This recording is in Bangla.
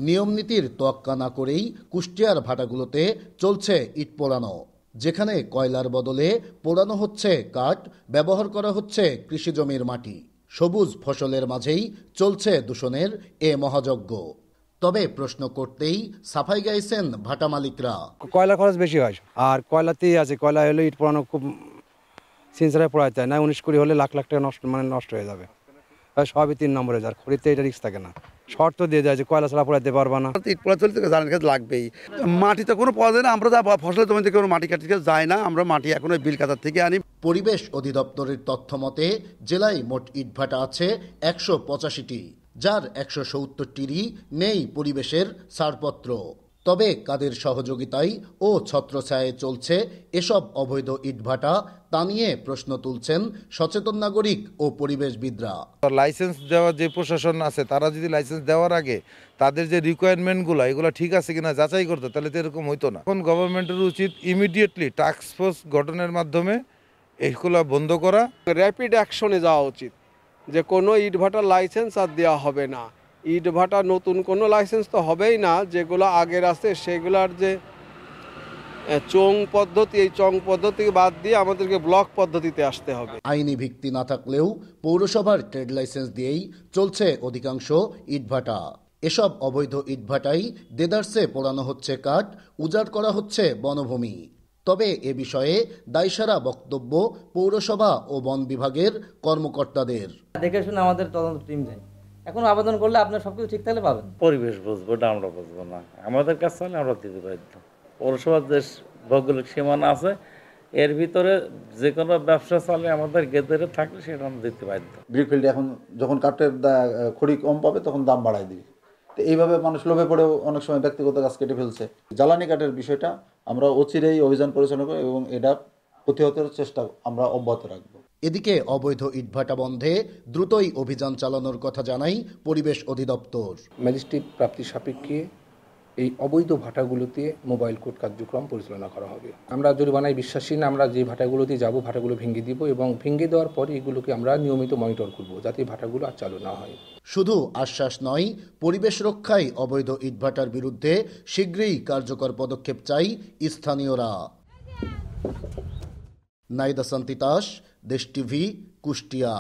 নিয়মনীতির তোয়াক্কা না করেই কুষ্টিয়ার ভাটাগুলোতে চলছে ইট পোড়ানো, যেখানে কয়লার বদলে পোড়ানো হচ্ছে কাঠ, ব্যবহার করা হচ্ছে কৃষিজমির মাটি। সবুজ ফসলের মাঝেই চলছে দূষণের এ মহাযজ্ঞ। তবে প্রশ্ন করতেই সাফাই গাইছেন ভাটা মালিকরা। কয়লা খরচ বেশি হয়, আর কয়লাতেই আছে, কয়লা হলে ইট পোড়ানো খুব সিনসারে পোড়াতে হয় না, 19 কুড়ি হলে লাখ লাখ টাকা নষ্ট হয়ে যাবে। সবই 3 নম্বরে, যার খরিতে এটা রিস্ক থাকে না, শর্ত দিয়ে যায় যে কয়লা ছাড়া পোড়াতে পারবা না। ইট পোড়া চলতে জানার কাছে লাগবেই, মাটিতে কোনো পাওয়া যায় না। আমরা যা ফসলের জমিতে কোনো মাটি কাটতে যায় না, আমরা মাটি এখন ওই বিলকাতার থেকে আনি। পরিবেশ অধিদপ্তরের তথ্য মতে জেলায় মোট ইটভাটা আছে 185টি, যার 170টিরই নেই পরিবেশের ছাড়পত্র। তবে কাদের সহযোগিতায় ও ছত্রছায়ায় চলছে এসব অবৈধ ইটভাটা, তা নিয়ে প্রশ্ন তুলছেন সচেতন নাগরিক ও পরিবেশবিদরা। লাইসেন্স দেওয়ার যে প্রশাসন আছে, তারা যদি লাইসেন্স দেওয়ার আগে তাদের যে রিকোয়ারমেন্টগুলো এগুলো ঠিক আছে কিনা যাচাই করতো, তাহলে তো এরকম হইতো না। এখন গভর্নমেন্টের উচিত ইমিডিয়েটলি টাস্ক ফোর্স গঠনের মাধ্যমে এইগুলো বন্ধ করা। র্যাপিড অ্যাকশনে যাওয়া উচিত, যে কোনো ইটভাটার লাইসেন্স আর দেওয়া হবে না। ইটভাটা নতুন কোনো লাইসেন্স তো হবেই না, যেগুলো আগের আছে সেগুলোর যে চং পদ্ধতি, এই চং পদ্ধতি বাদ দিয়ে আমাদেরকে ব্লক পদ্ধতিতে আসতে হবে। আইনি ভিত্তি না থাকলেও পৌরসভার ট্রেড লাইসেন্স দিয়েই চলছে অধিকাংশ ইটভাটা। এসব অবৈধ ইটভাটাই দেদারসে পোড়ানো হচ্ছে কাঠ, উজাড় করা হচ্ছে বনভূমি। তবে এ বিষয়ে দায়সারা বক্তব্য পৌরসভা ও বন বিভাগের কর্মকর্তাদের। দেখে শুনে আমাদের তদন্ত টিম যায়, এখন আবেদন করলে আপনার সবকিছু ঠিক থাকলে পাবেন। পরিবেশ বুঝবো, আমরা বুঝবো না, আমাদের কাছে আমরা দিতে বাধ্য। পৌরসভার যে ভৌগোলিক সীমানা আছে এর ভিতরে যে কোনো ব্যবসা চালে আমাদের গেদেরে থাকলে সেটা আমরা দিতে বাধ্য। ব্রিকফিল্ড এখন যখন কাঠের খড়ি কম পাবে তখন দাম বাড়ায় দিবে, তো এইভাবে মানুষ লোভে পড়েও অনেক সময় ব্যক্তিগত গাছ কেটে ফেলছে। জ্বালানি কাঠের বিষয়টা আমরা অচিরেই অভিযান পরিচালনা করি এবং এটা প্রতিহতের চেষ্টা আমরা অব্যাহত রাখবো। এদিকে অবৈধ ইটভাটা বন্ধে দ্রুতই অভিযান চালানোর কথা জানাই পরিবেশ অধিদপ্তর। ম্যাজিস্ট্রেট প্রাপ্তি সাপেক্ষে এই অবৈধ ভাটাগুলোতে মোবাইল কোর্ট কার্যক্রম পরিচালনা করা হবে। আমরা জরিমানায় বিশ্বাসী না, আমরা যে ভাটাগুলোতে যাব ভাটাগুলো ভেঙে দিব এবং ভেঙে দেওয়ার পরে এগুলোকে আমরা নিয়মিত মনিটর করব, যাতে ভাটাগুলো আর চালু না হয়। শুধু আশ্বাস নয়, পরিবেশ রক্ষায় অবৈধ ইটভাটার বিরুদ্ধে শীঘ্রই কার্যকর পদক্ষেপ চাই স্থানীয়রা। নাইদা সান্তিতাস, দেশ টিভি, কুষ্টিয়া।